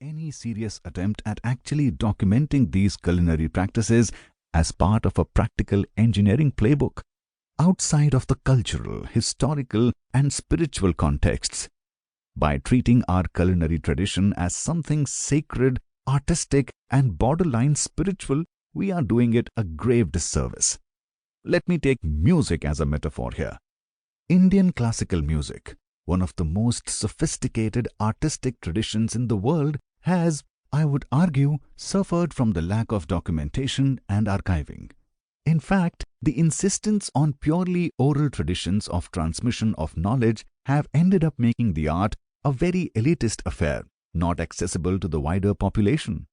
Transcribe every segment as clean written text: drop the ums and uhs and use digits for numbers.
any serious attempt at actually documenting these culinary practices as part of a practical engineering playbook, outside of the cultural, historical, and spiritual contexts. By treating our culinary tradition as something sacred, artistic, and borderline spiritual, we are doing it a grave disservice. Let me take music as a metaphor here. Indian classical music, one of the most sophisticated artistic traditions in the world, has, I would argue, suffered from the lack of documentation and archiving. In fact, the insistence on purely oral traditions of transmission of knowledge have ended up making the art a very elitist affair, not accessible to the wider population.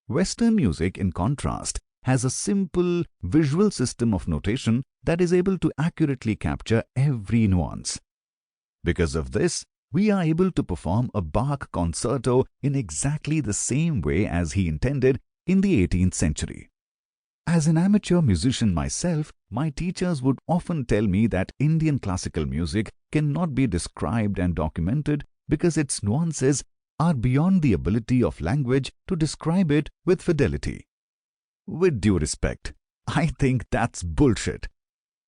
Western music, in contrast, has a simple visual system of notation that is able to accurately capture every nuance. Because of this, we are able to perform a Bach concerto in exactly the same way as he intended in the 18th century. As an amateur musician myself, my teachers would often tell me that Indian classical music cannot be described and documented because its nuances are beyond the ability of language to describe it with fidelity. With due respect, I think that's bullshit.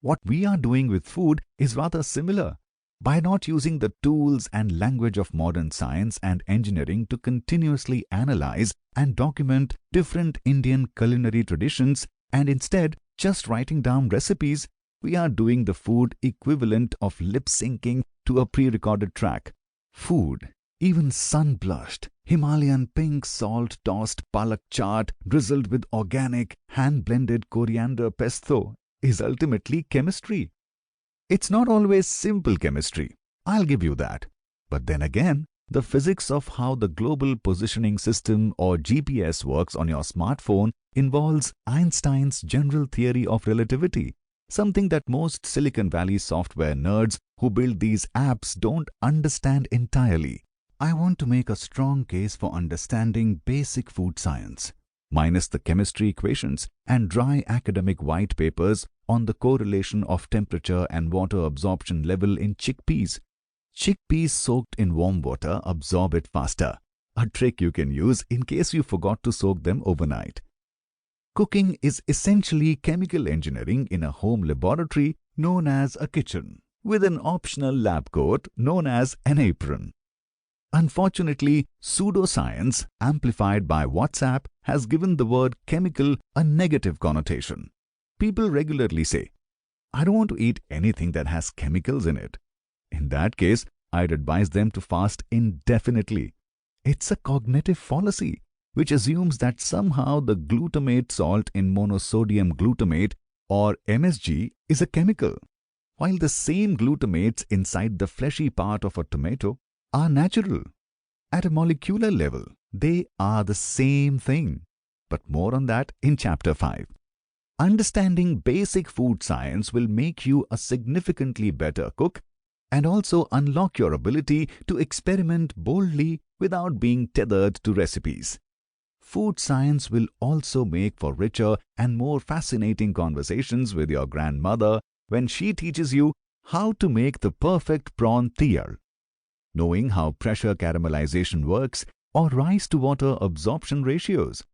What we are doing with food is rather similar. By not using the tools and language of modern science and engineering to continuously analyze and document different Indian culinary traditions and instead just writing down recipes, we are doing the food equivalent of lip-syncing to a pre-recorded track. Food, even sun-blushed, Himalayan pink salt-tossed palak chaat drizzled with organic, hand-blended coriander pesto, is ultimately chemistry. It's not always simple chemistry, I'll give you that. But then again, the physics of how the global positioning system or GPS works on your smartphone involves Einstein's general theory of relativity, something that most Silicon Valley software nerds who build these apps don't understand entirely. I want to make a strong case for understanding basic food science, minus the chemistry equations and dry academic white papers on the correlation of temperature and water absorption level in chickpeas. Chickpeas soaked in warm water absorb it faster, a trick you can use in case you forgot to soak them overnight. Cooking is essentially chemical engineering in a home laboratory known as a kitchen, with an optional lab coat known as an apron. Unfortunately, pseudoscience, amplified by WhatsApp, has given the word chemical a negative connotation. People regularly say, "I don't want to eat anything that has chemicals in it." In that case, I'd advise them to fast indefinitely. It's a cognitive fallacy, which assumes that somehow the glutamate salt in monosodium glutamate, or MSG, is a chemical, while the same glutamates inside the fleshy part of a tomato are natural. At a molecular level, they are the same thing. But more on that in Chapter 5. Understanding basic food science will make you a significantly better cook and also unlock your ability to experiment boldly without being tethered to recipes. Food science will also make for richer and more fascinating conversations with your grandmother when she teaches you how to make the perfect prawn kheer. Knowing how pressure caramelization works or rice to water absorption ratios,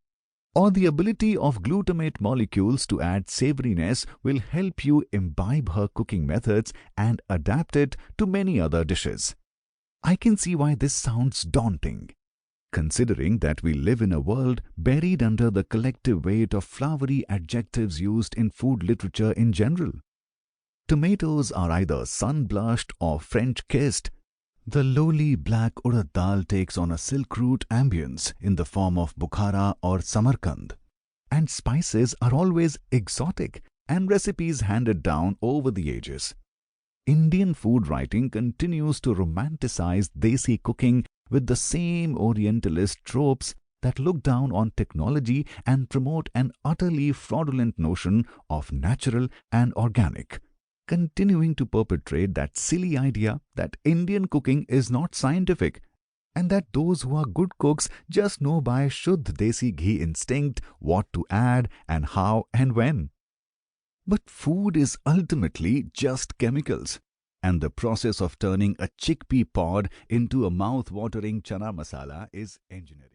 or the ability of glutamate molecules to add savoriness will help you imbibe her cooking methods and adapt it to many other dishes. I can see why this sounds daunting, considering that we live in a world buried under the collective weight of flowery adjectives used in food literature in general. Tomatoes are either sun-blushed or French-kissed. The lowly black urad dal takes on a silk root ambience in the form of Bukhara or Samarkand. And spices are always exotic and recipes handed down over the ages. Indian food writing continues to romanticize desi cooking with the same Orientalist tropes that look down on technology and promote an utterly fraudulent notion of natural and organic, continuing to perpetrate that silly idea that Indian cooking is not scientific and that those who are good cooks just know by Shuddh Desi Ghee instinct what to add and how and when. But food is ultimately just chemicals, and the process of turning a chickpea pod into a mouth-watering chana masala is engineering.